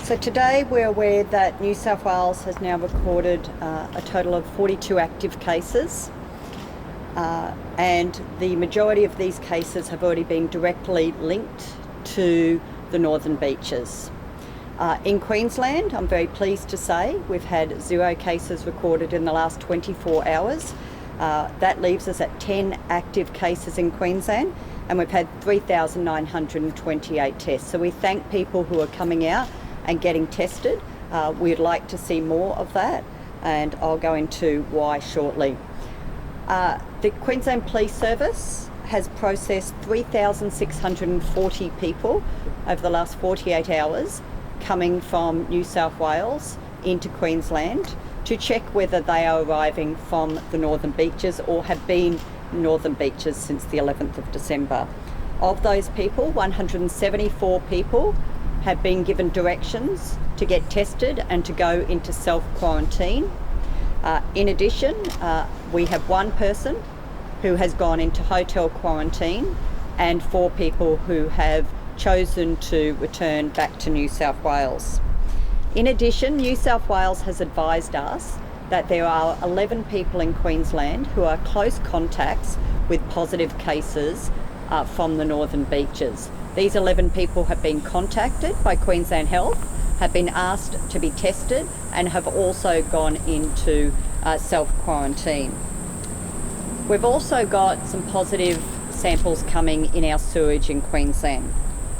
So today we're aware that New South Wales has now recorded a total of 42 active cases, and the majority of these cases have already been directly linked to the Northern Beaches. In Queensland, I'm very pleased to say we've had 0 cases recorded in the last 24 hours. That leaves us at 10 active cases in Queensland, and we've had 3,928 tests. So we thank people who are coming out and getting tested. We'd like to see more of that, and I'll go into why shortly. The Queensland Police Service has processed 3,640 people over the last 48 hours coming from New South Wales into Queensland to check whether they are arriving from the Northern Beaches or have been Northern Beaches since the 11th of December. Of those people, 174 people have been given directions to get tested and to go into self-quarantine. In addition, we have 1 person who has gone into hotel quarantine and 4 people who have chosen to return back to New South Wales. In addition, New South Wales has advised us that there are 11 people in Queensland who are close contacts with positive cases from the Northern Beaches. These 11 people have been contacted by Queensland Health, have been asked to be tested, and have also gone into self-quarantine. We've also got some positive samples coming in our sewage in Queensland.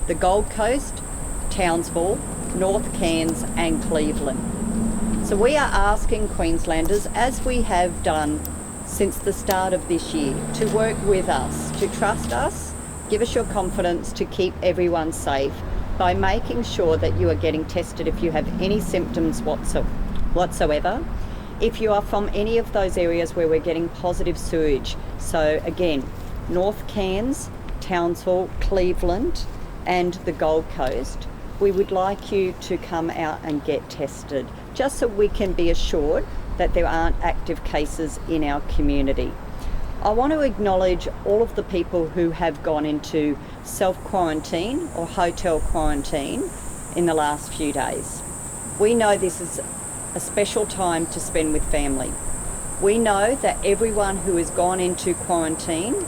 The Gold Coast, Townsville, North Cairns and Cleveland. So we are asking Queenslanders, as we have done since the start of this year, to work with us, to trust us, give us your confidence to keep everyone safe by making sure that you are getting tested if you have any symptoms whatsoever. If you are from any of those areas where we're getting positive sewage, so again, North Cairns, Townsville, Cleveland and the Gold Coast, we would like you to come out and get tested, just so we can be assured that there aren't active cases in our community. I want to acknowledge all of the people who have gone into self-quarantine or hotel quarantine in the last few days. We know this is a special time to spend with family. We know that everyone who has gone into quarantine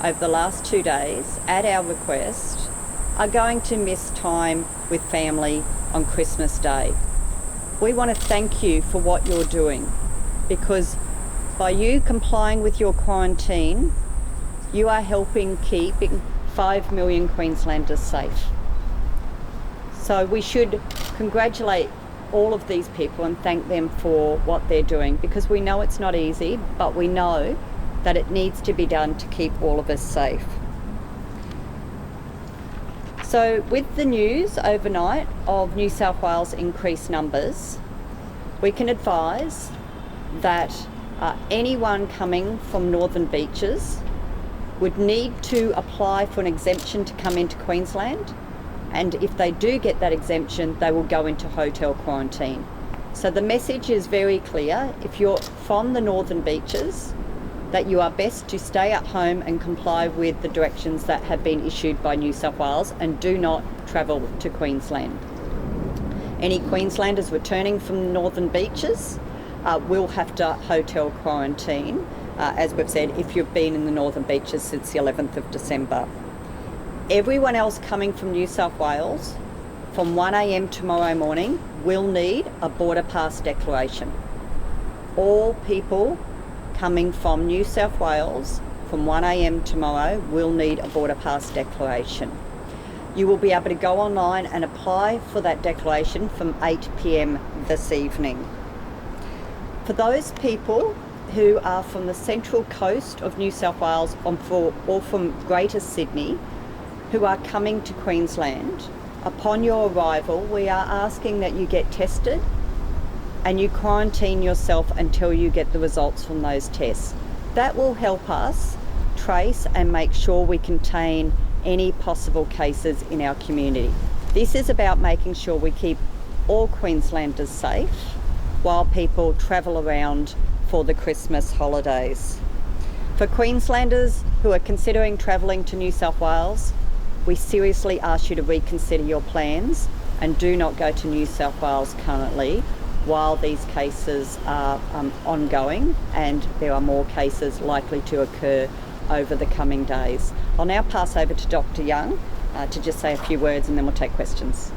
over the last 2 days, at our request, are going to miss time with family on Christmas Day. We want to thank you for what you're doing, because by you complying with your quarantine, you are helping keeping 5 million Queenslanders safe. So we should congratulate all of these people and thank them for what they're doing, because we know it's not easy, but we know that it needs to be done to keep all of us safe. So with the news overnight of New South Wales increased numbers, we can advise that anyone coming from Northern Beaches would need to apply for an exemption to come into Queensland, and if they do get that exemption, they will go into hotel quarantine. So the message is very clear: if you're from the Northern Beaches, that you are best to stay at home and comply with the directions that have been issued by New South Wales, and do not travel to Queensland. Any Queenslanders returning from the Northern Beaches will have to hotel quarantine, as we've said, if you've been in the Northern Beaches since the 11th of December. Everyone else coming from New South Wales from 1 a.m. tomorrow morning will need a border pass declaration. All people coming from New South Wales from 1 a.m. tomorrow will need a border pass declaration. You will be able to go online and apply for that declaration from 8 p.m. this evening. For those people who are from the central coast of New South Wales or from Greater Sydney who are coming to Queensland, upon your arrival, we are asking that you get tested and you quarantine yourself until you get the results from those tests. That will help us trace and make sure we contain any possible cases in our community. This is about making sure we keep all Queenslanders safe while people travel around for the Christmas holidays. For Queenslanders who are considering travelling to New South Wales, we seriously ask you to reconsider your plans and do not go to New South Wales currently while these cases are ongoing, and there are more cases likely to occur over the coming days. I'll now pass over to Dr. Young to just say a few words, and then we'll take questions.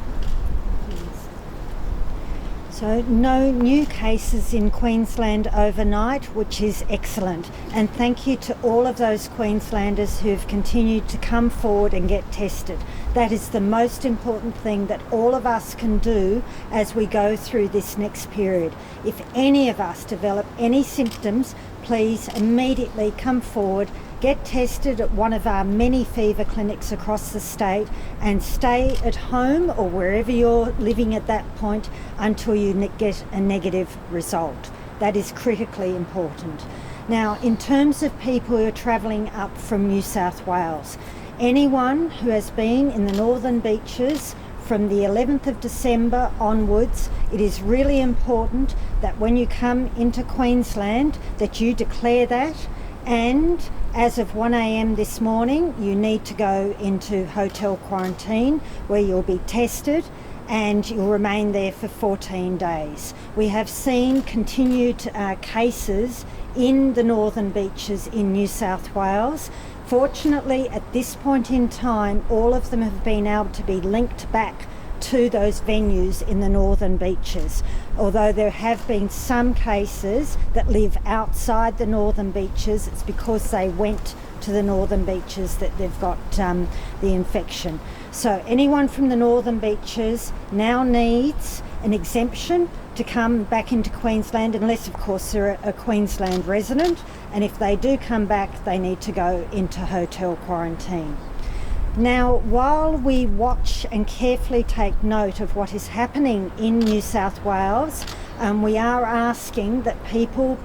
So no new cases in Queensland overnight, which is excellent. And thank you to all of those Queenslanders who've continued to come forward and get tested. That is the most important thing that all of us can do as we go through this next period. If any of us develop any symptoms, please immediately come forward, get tested at one of our many fever clinics across the state, and stay at home or wherever you're living at that point until you get a negative result. That is critically important. Now, in terms of people who are travelling up from New South Wales, anyone who has been in the Northern Beaches from the 11th of December onwards, it is really important that when you come into Queensland that you declare that, and as of 1 a.m. this morning, you need to go into hotel quarantine where you'll be tested and you'll remain there for 14 days. We have seen continued cases in the Northern Beaches in New South Wales. Fortunately, at this point in time, all of them have been able to be linked back to those venues in the Northern Beaches, although there have been some cases that live outside the Northern Beaches. It's because they went to the Northern Beaches that they've got the infection. So anyone from the Northern Beaches now needs an exemption to come back into Queensland, unless of course they're a Queensland resident, and if they do come back they need to go into hotel quarantine. Now, while we watch and carefully take note of what is happening in New South Wales, we are asking that people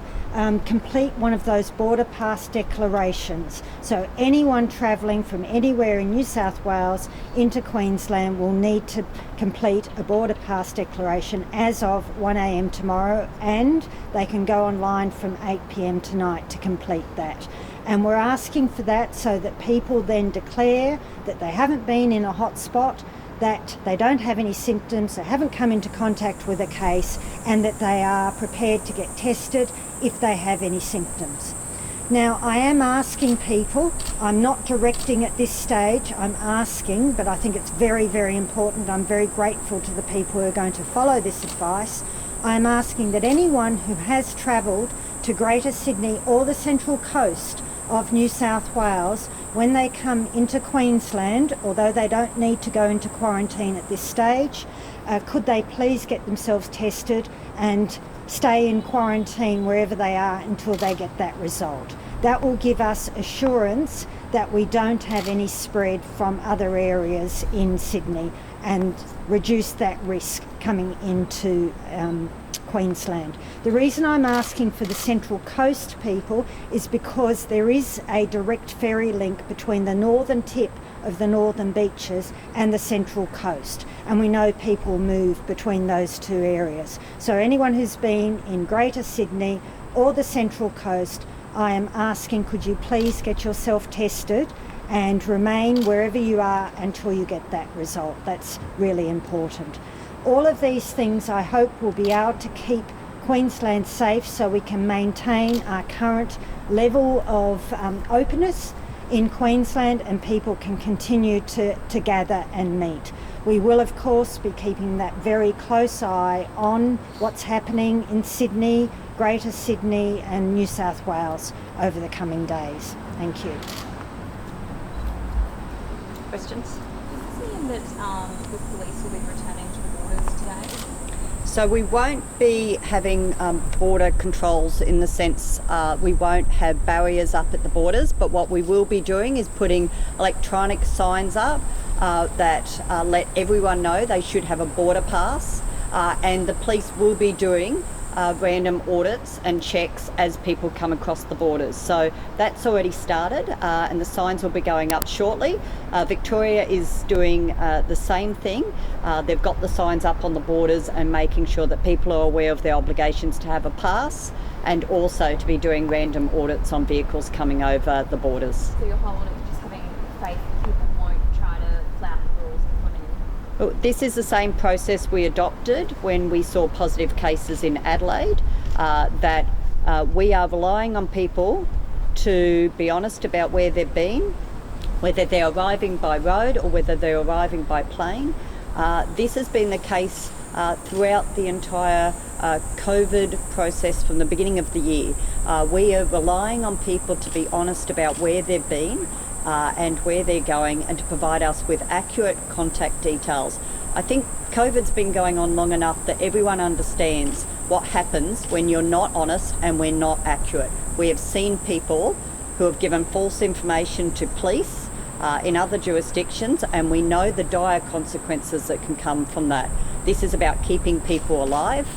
complete one of those border pass declarations. So anyone travelling from anywhere in New South Wales into Queensland will need to complete a border pass declaration as of 1 a.m. tomorrow, and they can go online from 8 p.m. tonight to complete that. And we're asking for that so that people then declare that they haven't been in a hotspot, that they don't have any symptoms, they haven't come into contact with a case, and that they are prepared to get tested if they have any symptoms. Now, I am asking people, I'm not directing at this stage, I'm asking, but I think it's very, very important. I'm very grateful to the people who are going to follow this advice. I'm asking that anyone who has travelled to Greater Sydney or the Central Coast of New South Wales, when they come into Queensland, although they don't need to go into quarantine at this stage, could they please get themselves tested and stay in quarantine wherever they are until they get that result. That will give us assurance that we don't have any spread from other areas in Sydney and reduce that risk coming into Queensland. The reason I'm asking for the Central Coast people is because there is a direct ferry link between the northern tip of the Northern Beaches and the Central Coast, and we know people move between those two areas. So anyone who's been in Greater Sydney or the Central Coast, I am asking, could you please get yourself tested and remain wherever you are until you get that result. That's really important. All of these things I hope will be able to keep Queensland safe so we can maintain our current level of openness in Queensland and people can continue to gather and meet. We will of course be keeping that very close eye on what's happening in Sydney, Greater Sydney and New South Wales over the coming days. Thank you. Questions? Does this mean that the police will be returning to the borders today? So we won't be having border controls in the sense we won't have barriers up at the borders, but what we will be doing is putting electronic signs up that let everyone know they should have a border pass, and the police will be doing random audits and checks as people come across the borders. So that's already started and the signs will be going up shortly. Victoria is doing the same thing. They've got the signs up on the borders and making sure that people are aware of their obligations to have a pass and also to be doing random audits on vehicles coming over the borders. So your whole on it is just having faith that people won't try to flout the rules and come in? This is the same process we adopted when we saw positive cases in Adelaide, that we are relying on people to be honest about where they've been, whether they're arriving by road or whether they're arriving by plane. This has been the case throughout the entire COVID process from the beginning of the year. We are relying on people to be honest about where they've been and where they're going, and to provide us with accurate contact details. I think COVID's been going on long enough that everyone understands what happens when you're not honest and we're not accurate. We have seen people who have given false information to police in other jurisdictions, and we know the dire consequences that can come from that. This is about keeping people alive,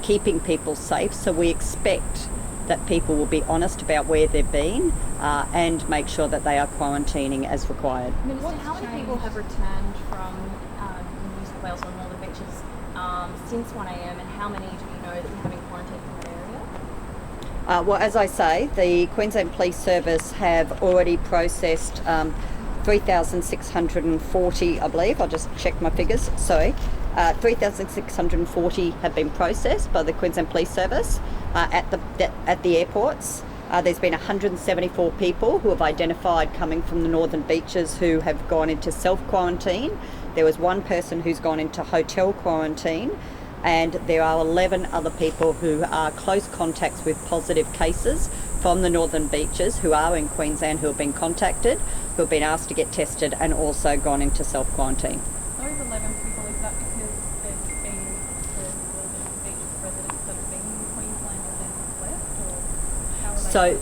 keeping people safe, so we expect that people will be honest about where they've been and make sure that they are quarantining as required. Minister, how many people have returned from New South Wales or Northern Beaches since 1 a.m, and how many do you know that you have in quarantine from that area? Well, as I say, the Queensland Police Service have already processed 3,640, I believe. I'll just check my figures, sorry. 3,640 have been processed by the Queensland Police Service at the airports. There's been 174 people who have identified coming from the Northern Beaches who have gone into self-quarantine. There was one person who's gone into hotel quarantine, and there are 11 other people who are close contacts with positive cases from the Northern Beaches who are in Queensland, who have been contacted, who have been asked to get tested and also gone into self-quarantine. Those 11 people, is that because there's been the Northern Beaches residents that have been in Queensland and then have left, or how are they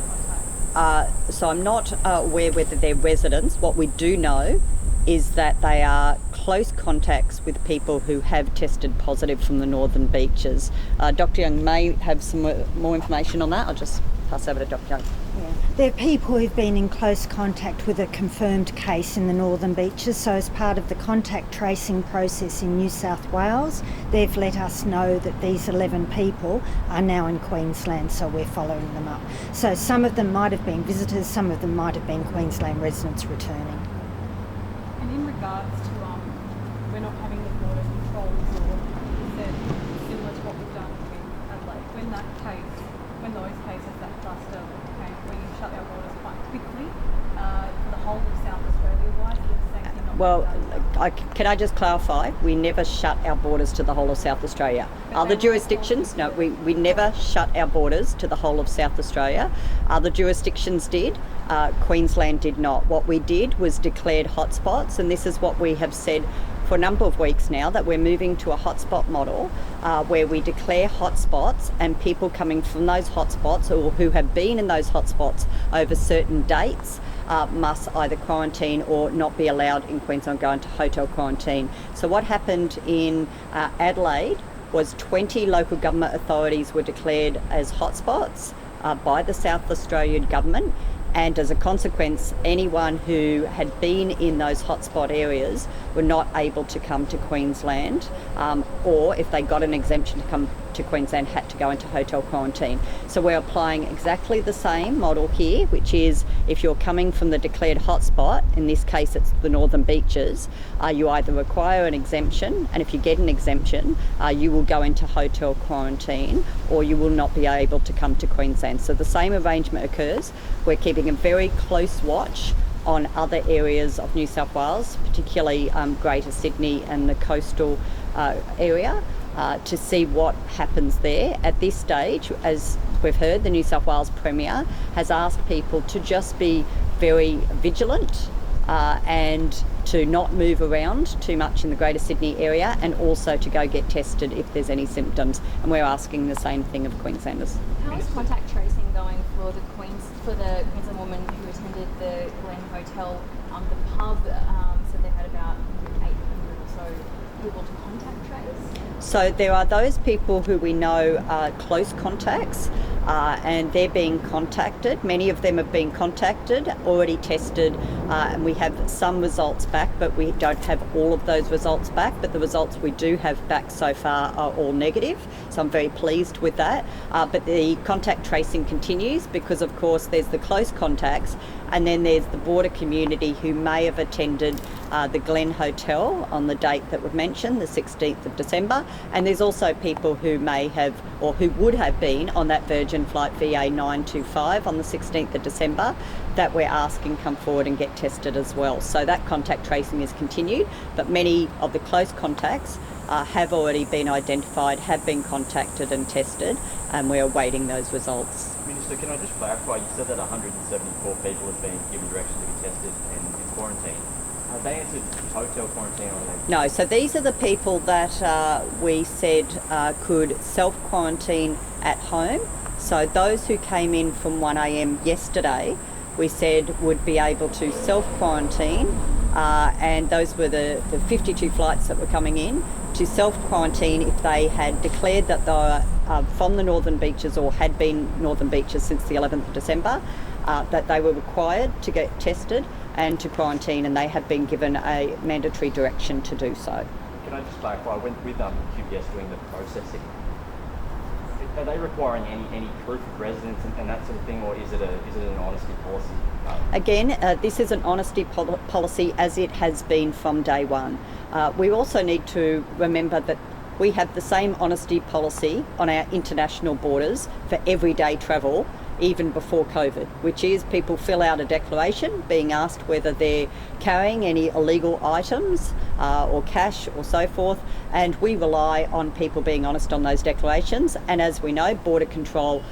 contacted? So I'm not aware whether they're residents. What we do know is that they are close contacts with people who have tested positive from the Northern Beaches. Dr. Young may have some more information on that. I'll just pass over to Dr. Young. Yeah. They're people who've been in close contact with a confirmed case in the Northern Beaches, so as part of the contact tracing process in New South Wales, they've let us know that these 11 people are now in Queensland, so we're following them up. So some of them might have been visitors, some of them might have been Queensland residents returning. And in regards to we're not having the border controls, or is it similar to what we've done with Adelaide? When those cases, that cluster came, we shut our borders quite quickly for the whole of South Australia. Why is the same thing not Well, done? can I just clarify? We never shut our borders to the whole of South Australia. Other jurisdictions, no, we never shut our borders to the whole of South Australia. Other jurisdictions did. Queensland did not. What we did was declared hotspots, and this is what we have said for a number of weeks now, that we're moving to a hotspot model where we declare hotspots, and people coming from those hotspots or who have been in those hotspots over certain dates must either quarantine or not be allowed in Queensland, go into hotel quarantine. So what happened in Adelaide was 20 local government authorities were declared as hotspots by the South Australian government, and as a consequence, anyone who had been in those hotspot areas were not able to come to Queensland, or if they got an exemption to come to Queensland, had to go into hotel quarantine. So we're applying exactly the same model here, which is if you're coming from the declared hotspot, in this case it's the Northern Beaches, you either require an exemption, and if you get an exemption, you will go into hotel quarantine, or you will not be able to come to Queensland. So the same arrangement occurs. We're keeping a very close watch on other areas of New South Wales, particularly Greater Sydney and the coastal area, to see what happens there. At this stage, as we've heard, the New South Wales Premier has asked people to just be very vigilant and to not move around too much in the Greater Sydney area, and also to go get tested if there's any symptoms. And we're asking the same thing of Queenslanders. How is contact tracing going for the Queensland woman who attended the Glen Hotel, the pub? So they had about 800 or so people to contact trace. So there are those people who we know are close contacts and they're being contacted. Many of them have been contacted, already tested, and we have some results back, but we don't have all of those results back. But the results we do have back so far are all negative, so I'm very pleased with that. But the contact tracing continues because, of course, there's the close contacts, and then there's the broader community who may have attended the Glen Hotel on the date that we've mentioned, the 16th of December, and there's also people who may have or who would have been on that Virgin Flight VA 925 on the 16th of December that we're asking come forward and get tested as well. So that contact tracing is continued, but many of the close contacts have already been identified, have been contacted and tested, and we're awaiting those results. Minister, can I just clarify, you said that 174 people have been given direction to be tested and in quarantine. Have they entered hotel quarantine or are they? No, so these are the people that we said could self-quarantine at home. So those who came in from 1 a.m. yesterday, we said would be able to self-quarantine, and those were the 52 flights that were coming in, to self-quarantine if they had declared that they were from the Northern Beaches or had been Northern Beaches since the 11th of December, that they were required to get tested and to quarantine, and they have been given a mandatory direction to do so. Can I just clarify, with QBS doing the processing, are they requiring any proof of residence and that sort of thing, or is it an honesty policy? Again, this is an honesty policy as it has been from day one. We also need to remember that we have the same honesty policy on our international borders for everyday travel, even before COVID, which is people fill out a declaration being asked whether they're carrying any illegal items or cash or so forth, and we rely on people being honest on those declarations. And as we know, Border Control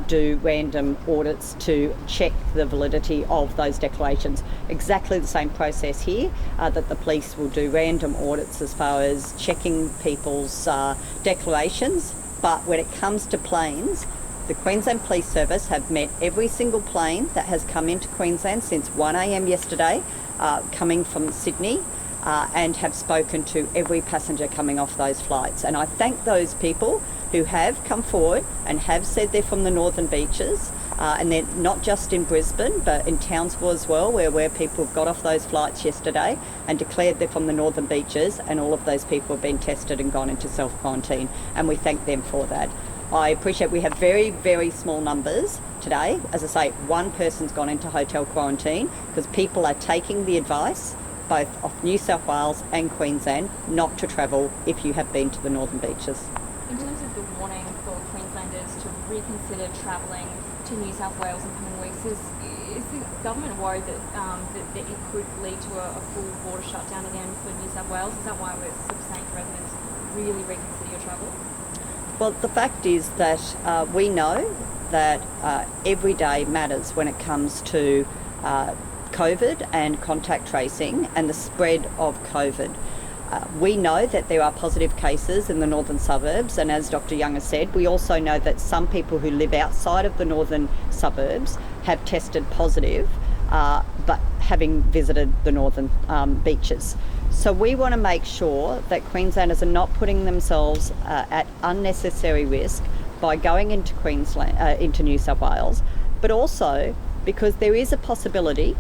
do random audits to check the validity of those declarations. Exactly the same process here, that the police will do random audits as far as checking people's declarations. But when it comes to planes, the Queensland Police Service have met every single plane that has come into Queensland since 1 a.m. yesterday, coming from Sydney, and have spoken to every passenger coming off those flights. And I thank those people who have come forward and have said they're from the Northern Beaches, and they're not just in Brisbane, but in Townsville as well, where people got off those flights yesterday and declared they're from the Northern Beaches, and all of those people have been tested and gone into self-quarantine, and we thank them for that. I appreciate we have very, very small numbers today. As I say, one person's gone into hotel quarantine because people are taking the advice, both of New South Wales and Queensland, not to travel if you have been to the Northern Beaches. In terms of the warning for Queenslanders to reconsider travelling to New South Wales in coming weeks, is the government worried that it could lead to a full border shutdown again for New South Wales? Is that why we're sort of saying to residents, really reconsider your travel? Well, the fact is that we know that every day matters when it comes to COVID and contact tracing and the spread of COVID. We know that there are positive cases in the northern suburbs, and as Dr. Young has said, we also know that some people who live outside of the northern suburbs have tested positive, but having visited the northern beaches. So we want to make sure that Queenslanders are not putting themselves at unnecessary risk by going into into New South Wales, but also because there is a possibility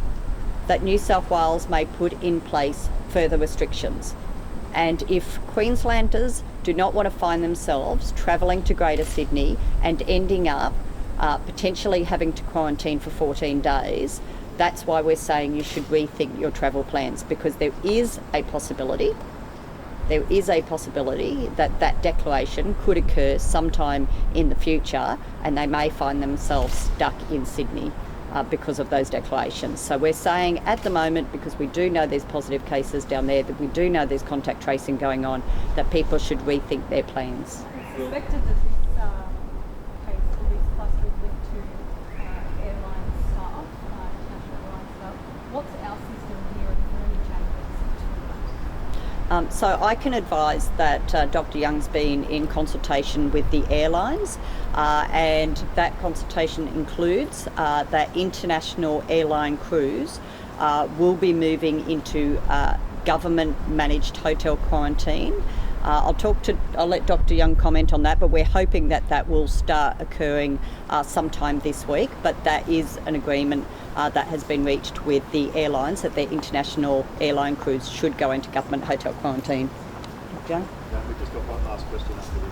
that New South Wales may put in place further restrictions. And if Queenslanders do not want to find themselves travelling to Greater Sydney and ending up potentially having to quarantine for 14 days, that's why we're saying you should rethink your travel plans, because there is a possibility that that declaration could occur sometime in the future, and they may find themselves stuck in Sydney because of those declarations. So we're saying at the moment, because we do know there's positive cases down there, that we do know there's contact tracing going on, that people should rethink their plans. It's suspected that this case or this cluster is linked to airline staff, international airline staff. What's our system here, and is there any changes to that? So I can advise that Dr. Young's been in consultation with the airlines, and that consultation includes that international airline crews will be moving into government-managed hotel quarantine I'll let Dr. Young comment on that, but we're hoping that will start occurring sometime this week. But that is an agreement that has been reached with the airlines, that their international airline crews should go into government hotel quarantine. Dr. Young? Yeah, we've just got one last question after this.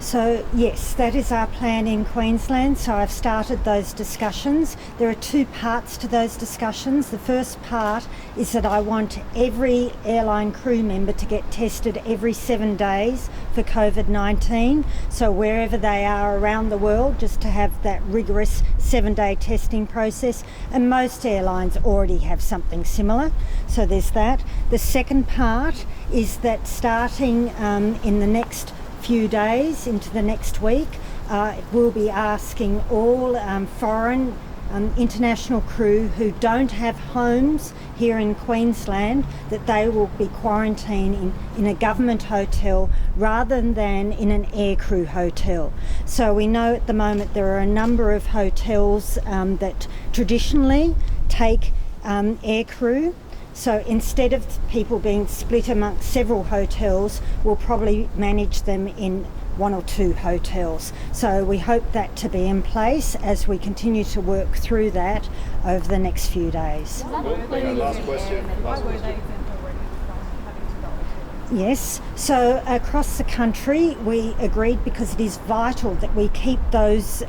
So yes, that is our plan in Queensland. So I've started those discussions. There are two parts to those discussions. The first part is that I want every airline crew member to get tested every 7 days for COVID-19. So wherever they are around the world, just to have that rigorous 7-day testing process. And most airlines already have something similar. So there's that. The second part is that starting in the next few days into the next week, we'll be asking all foreign international crew who don't have homes here in Queensland that they will be quarantining in a government hotel rather than in an aircrew hotel. So we know at the moment there are a number of hotels that traditionally take aircrew. So instead of people being split amongst several hotels, we'll probably manage them in 1 or 2 hotels. So we hope that to be in place as we continue to work through that over the next few days. Last question. Why were they exempt already from having to go? Yes, so across the country we agreed because it is vital that we keep those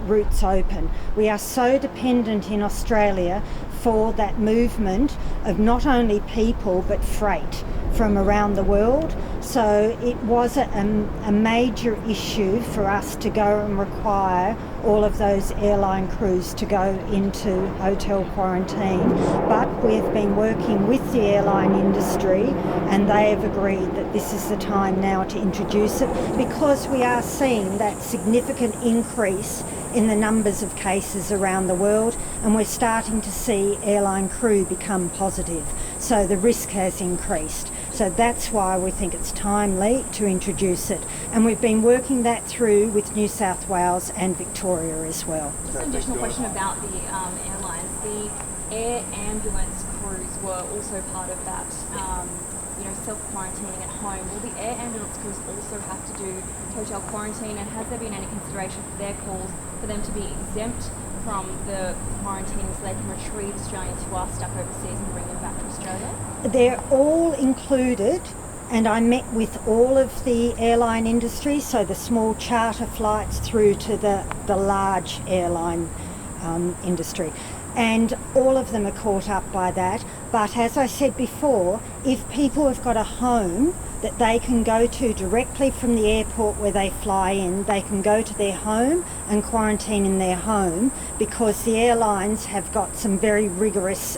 routes open. We are so dependent in Australia for that movement of not only people but freight from around the world. So it was a major issue for us to go and require all of those airline crews to go into hotel quarantine. But we've been working with the airline industry and they have agreed that this is the time now to introduce it because we are seeing that significant increase in the numbers of cases around the world, and we're starting to see airline crew become positive. So the risk has increased. So that's why we think it's timely to introduce it. And we've been working that through with New South Wales and Victoria as well. Just an additional question about the airlines. The air ambulance crews were also part of that, self-quarantining at home. Will the air ambulance crews also have to do hotel quarantine, and has there been any consideration for their calls for them to be exempt from the quarantine so they can retrieve Australians who are stuck overseas and bring them back to Australia? They're all included, and I met with all of the airline industry, so the small charter flights through to the large airline industry. And all of them are caught up by that. But as I said before, if people have got a home that they can go to directly from the airport where they fly in, they can go to their home and quarantine in their home, because the airlines have got some very rigorous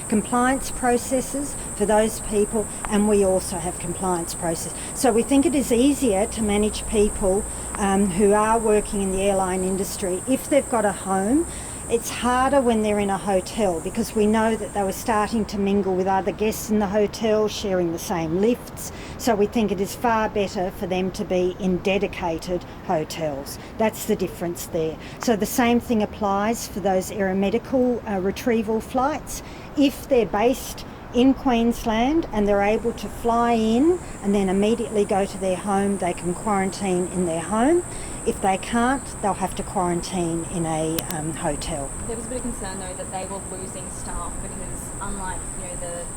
compliance processes for those people, and we also have compliance process. So we think it is easier to manage people who are working in the airline industry if they've got a home. It's harder when they're in a hotel because we know that they were starting to mingle with other guests in the hotel, sharing the same lifts. So we think it is far better for them to be in dedicated hotels. That's the difference there. So the same thing applies for those aeromedical retrieval flights. If they're based in Queensland and they're able to fly in and then immediately go to their home, they can quarantine in their home. If they can't, they'll have to quarantine in a hotel. There was a bit of concern though that they were losing staff because unlike the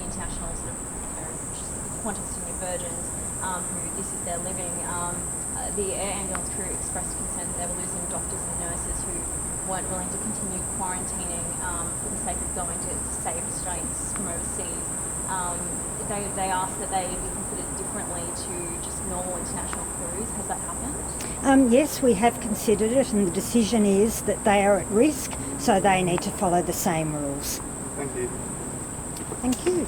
international sort of Qantas and Virgins who this is their living, the air ambulance crew expressed concern that they were losing doctors and nurses who weren't willing to continue quarantining for the sake of going to save Australians from overseas. They asked that they be considered differently to just normal international crews. Has that happened? Yes, we have considered it, and the decision is that they are at risk, so they need to follow the same rules. Thank you. Thank you.